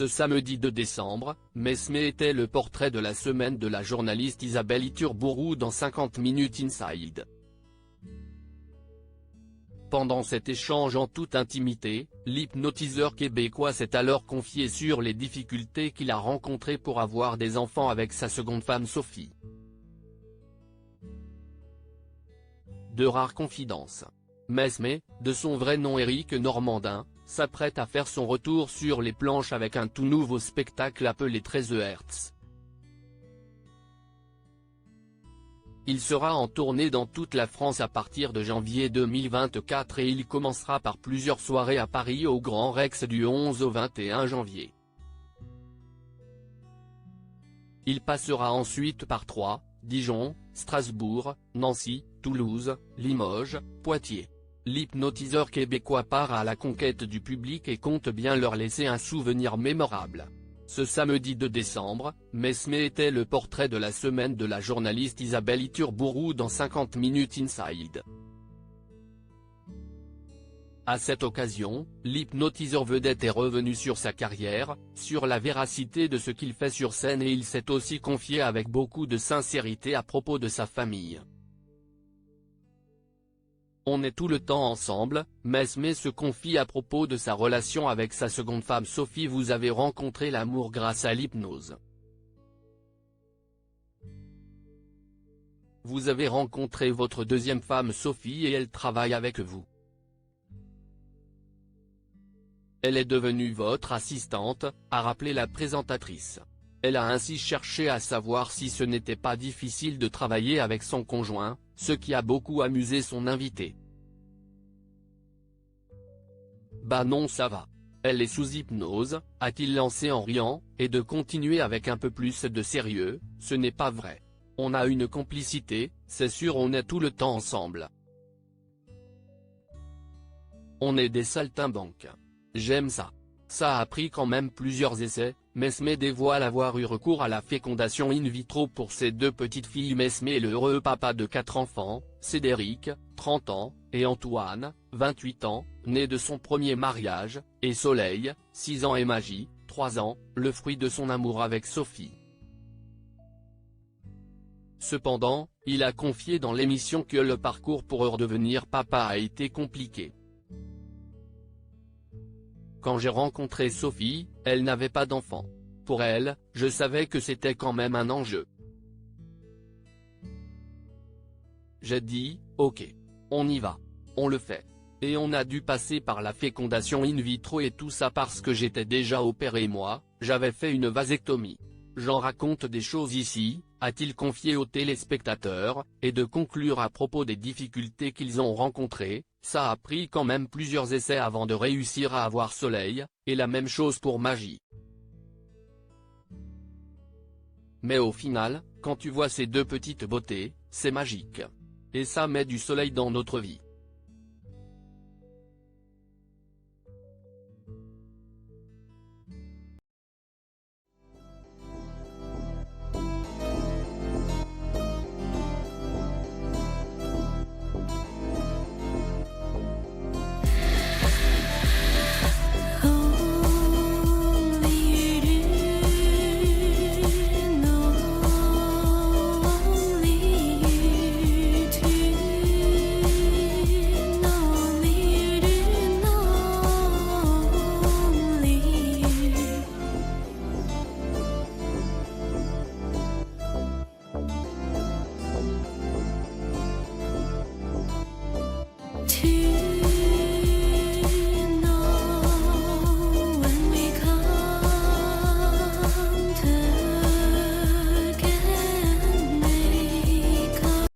Ce samedi 2 décembre, Mesme était le portrait de la semaine de la journaliste Isabelle Iturburu dans 50 Minutes Inside. Pendant cet échange en toute intimité, l'hypnotiseur québécois s'est alors confié sur les difficultés qu'il a rencontrées pour avoir des enfants avec sa seconde femme Sophie. De rares confidences. Mesme, de son vrai nom Éric Normandin, s'apprête à faire son retour sur les planches avec un tout nouveau spectacle appelé 13 Hertz. Il sera en tournée dans toute la France à partir de janvier 2024 et il commencera par plusieurs soirées à Paris au Grand Rex du 11 au 21 janvier. Il passera ensuite par Troyes, Dijon, Strasbourg, Nancy, Toulouse, Limoges, Poitiers. L'hypnotiseur québécois part à la conquête du public et compte bien leur laisser un souvenir mémorable. Ce samedi 2 décembre, Mesme était le portrait de la semaine de la journaliste Isabelle Iturburu dans 50 Minutes Inside. À cette occasion, l'hypnotiseur vedette est revenu sur sa carrière, sur la véracité de ce qu'il fait sur scène et il s'est aussi confié avec beaucoup de sincérité à propos de sa famille. On est tout le temps ensemble, Mesme se confie à propos de sa relation avec sa seconde femme Sophie. Vous avez rencontré l'amour grâce à l'hypnose. Vous avez rencontré votre deuxième femme Sophie et elle travaille avec vous. Elle est devenue votre assistante, a rappelé la présentatrice. Elle a ainsi cherché à savoir si ce n'était pas difficile de travailler avec son conjoint, ce qui a beaucoup amusé son invité. Bah non, ça va. Elle est sous hypnose, a-t-il lancé en riant, et de continuer avec un peu plus de sérieux, ce n'est pas vrai. On a une complicité, c'est sûr, on est tout le temps ensemble. On est des saltimbanques. J'aime ça. Ça a pris quand même plusieurs essais. Mesme dévoile avoir eu recours à la fécondation in vitro pour ses deux petites filles. Mesme est le heureux papa de 4 enfants, Cédric, 30 ans, et Antoine, 28 ans, né de son premier mariage, et Soleil, 6 ans et Magie, 3 ans, le fruit de son amour avec Sophie. Cependant, il a confié dans l'émission que le parcours pour redevenir papa a été compliqué. Quand j'ai rencontré Sophie, elle n'avait pas d'enfant. Pour elle, je savais que c'était quand même un enjeu. J'ai dit, ok. On y va. On le fait. Et on a dû passer par la fécondation in vitro et tout ça parce que j'étais déjà opéré moi, j'avais fait une vasectomie. J'en raconte des choses ici, a-t-il confié aux téléspectateurs, et de conclure à propos des difficultés qu'ils ont rencontrées. Ça a pris quand même plusieurs essais avant de réussir à avoir Soleil, et la même chose pour Magie. Mais au final, quand tu vois ces deux petites beautés, c'est magique. Et ça met du soleil dans notre vie.